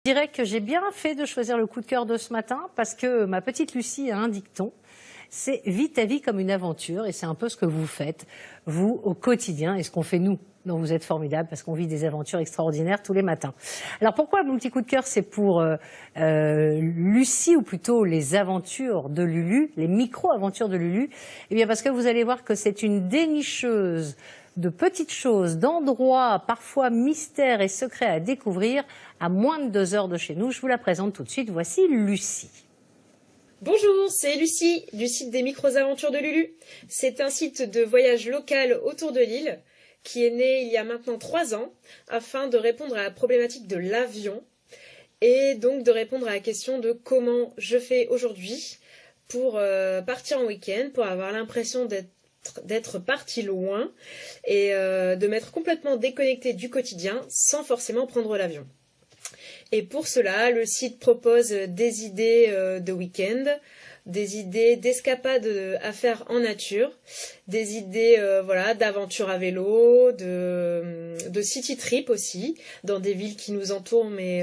Je dirais que j'ai bien fait de choisir le coup de cœur de ce matin parce que ma petite Lucie a un dicton. C'est « vis ta vie comme une aventure » et c'est un peu ce que vous faites, vous, au quotidien, et ce qu'on fait nous. Donc vous êtes formidables parce qu'on vit des aventures extraordinaires tous les matins. Alors pourquoi mon petit coup de cœur, c'est pour Lucie, ou plutôt les aventures de Lulu, les micro-aventures de Lulu? Eh bien parce que vous allez voir que c'est une dénicheuse de petites choses, d'endroits parfois mystères et secrets à découvrir à moins de 2 heures de chez nous. Je vous la présente tout de suite. Voici Lucie. Bonjour, c'est Lucie du site des micro-aventures de Lulu. C'est un site de voyage local autour de l'île qui est né il y a maintenant 3 ans afin de répondre à la problématique de l'avion et donc de répondre à la question de comment je fais aujourd'hui pour partir en week-end, pour avoir l'impression d'être parti loin et de m'être complètement déconnecté du quotidien sans forcément prendre l'avion. Et pour cela, le site propose des idées de week-end, des idées d'escapades à faire en nature, des idées d'aventures à vélo, de city trip aussi, dans des villes qui nous entourent mais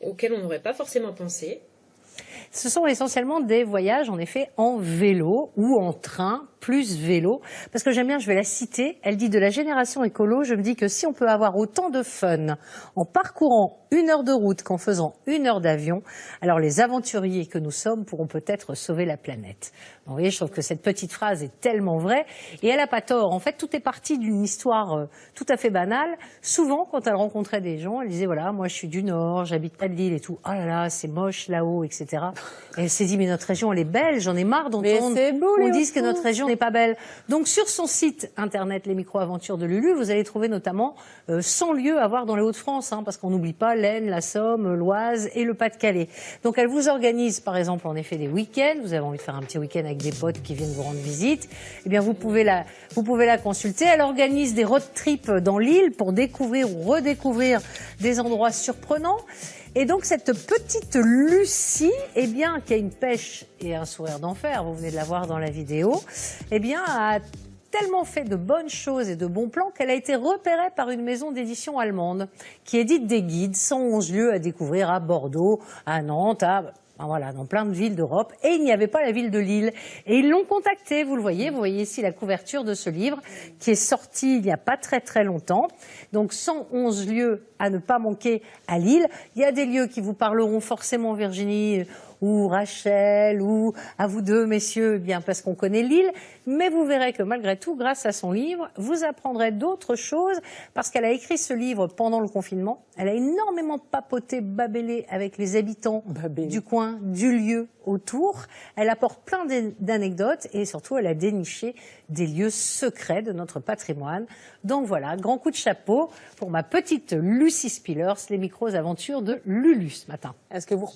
auxquelles on n'aurait pas forcément pensé. Ce sont essentiellement des voyages, en effet, en vélo ou en train, plus vélo. Parce que j'aime bien, je vais la citer, elle dit de la génération écolo, je me dis que si on peut avoir autant de fun en parcourant 1 heure de route qu'en faisant 1 heure d'avion, alors les aventuriers que nous sommes pourront peut-être sauver la planète. Donc, vous voyez, je trouve que cette petite phrase est tellement vraie et elle n'a pas tort. En fait, tout est parti d'une histoire tout à fait banale. Souvent, quand elle rencontrait des gens, elle disait, voilà, moi je suis du Nord, j'habite à Lille et tout. Oh là là, c'est moche là-haut, etc. Et elle s'est dit, mais notre région, elle est belle, j'en ai marre d'entendre qu'on dise que notre région n'est pas belle. Donc sur son site internet, les micro-aventures de Lulu, vous allez trouver notamment 100 lieux à voir dans les Hauts-de-France, parce qu'on n'oublie pas l'Aisne, la Somme, l'Oise et le Pas-de-Calais. Donc elle vous organise par exemple en effet des week-ends, vous avez envie de faire un petit week-end avec des potes qui viennent vous rendre visite, eh bien vous pouvez la consulter. Elle organise des road trips dans l'île pour découvrir ou redécouvrir des endroits surprenants. Et donc cette petite Lucie, eh bien, qui a une pêche et un sourire d'enfer, vous venez de la voir dans la vidéo, eh bien, a tellement fait de bonnes choses et de bons plans qu'elle a été repérée par une maison d'édition allemande qui édite des guides, 111 lieux à découvrir à Bordeaux, à Nantes, voilà, dans plein de villes d'Europe, et il n'y avait pas la ville de Lille. Et ils l'ont contactée, vous voyez ici la couverture de ce livre, qui est sorti il n'y a pas très très longtemps. Donc 111 lieux à ne pas manquer à Lille. Il y a des lieux qui vous parleront forcément, Virginie, ou Rachel, ou à vous deux, messieurs, bien parce qu'on connaît Lille, mais vous verrez que malgré tout, grâce à son livre, vous apprendrez d'autres choses, parce qu'elle a écrit ce livre pendant le confinement. Elle a énormément papoté, babellé avec les habitants du coin, du lieu autour. Elle apporte plein d'anecdotes et surtout, elle a déniché des lieux secrets de notre patrimoine. Donc voilà, grand coup de chapeau pour ma petite Lucie Spillers, les micros aventures de Lulu ce matin. Est-ce que vous